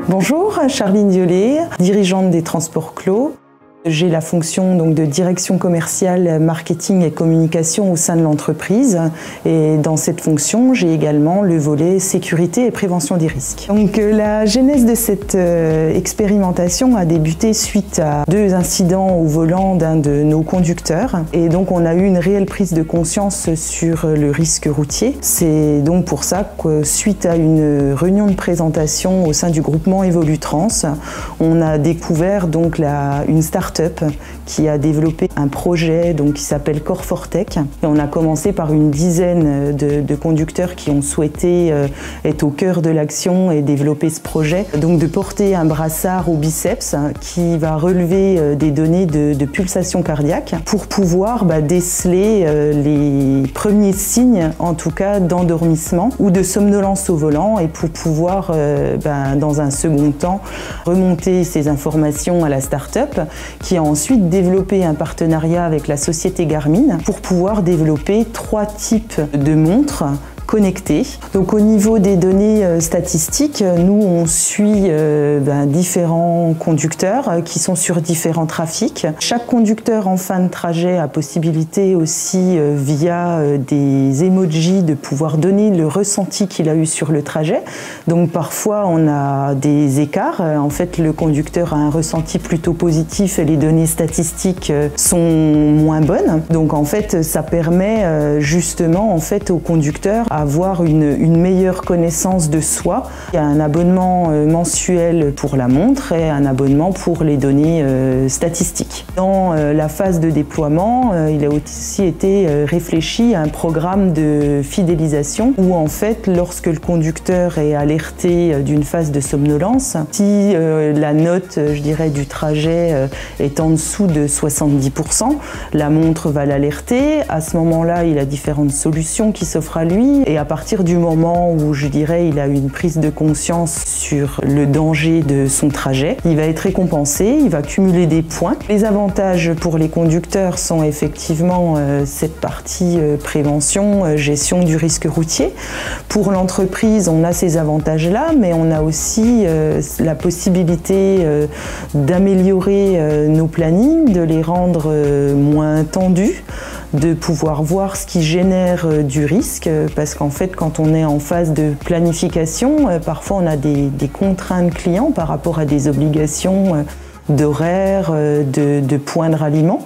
Bonjour, Charline Violet, dirigeante des Transports Clos. J'ai la fonction donc de direction commerciale, marketing et communication au sein de l'entreprise. Et dans cette fonction, j'ai également le volet sécurité et prévention des risques. Donc la genèse de cette expérimentation a débuté suite à 2 incidents au volant d'un de nos conducteurs. Et donc on a eu une réelle prise de conscience sur le risque routier. C'est donc pour ça que suite à une réunion de présentation au sein du groupement Evolutrans, on a découvert donc une start-up qui a développé un projet qui s'appelle Core4Tech. Et on a commencé par une dizaine de conducteurs qui ont souhaité être au cœur de l'action et développer ce projet. Donc de porter un brassard au biceps qui va relever des données de pulsation cardiaque pour pouvoir déceler les premiers signes, en tout cas d'endormissement ou de somnolence au volant, et pour pouvoir dans un second temps remonter ces informations à la start-up qui a ensuite développé un partenariat avec la société Garmin pour pouvoir développer 3 types de montres connectés. Donc au niveau des données statistiques, nous on suit différents conducteurs qui sont sur différents trafics. Chaque conducteur en fin de trajet a possibilité aussi via des emojis de pouvoir donner le ressenti qu'il a eu sur le trajet. Donc parfois on a des écarts. En fait le conducteur a un ressenti plutôt positif et les données statistiques sont moins bonnes. Donc en fait ça permet justement au conducteur avoir une meilleure connaissance de soi. Il y a un abonnement mensuel pour la montre et un abonnement pour les données statistiques. Dans la phase de déploiement, il a aussi été réfléchi à un programme de fidélisation où en fait, lorsque le conducteur est alerté d'une phase de somnolence, si la note, je dirais, du trajet est en dessous de 70%, la montre va l'alerter. À ce moment-là, il a différentes solutions qui s'offrent à lui, et à partir du moment où, je dirais, il a une prise de conscience sur le danger de son trajet, il va être récompensé, il va cumuler des points. Les avantages pour les conducteurs sont effectivement cette partie prévention, gestion du risque routier. Pour l'entreprise, on a ces avantages-là, mais on a aussi la possibilité d'améliorer nos plannings, de les rendre moins tendus, de pouvoir voir ce qui génère du risque, parce qu'en fait quand on est en phase de planification, parfois on a des contraintes clients par rapport à des obligations d'horaire, de points de ralliement.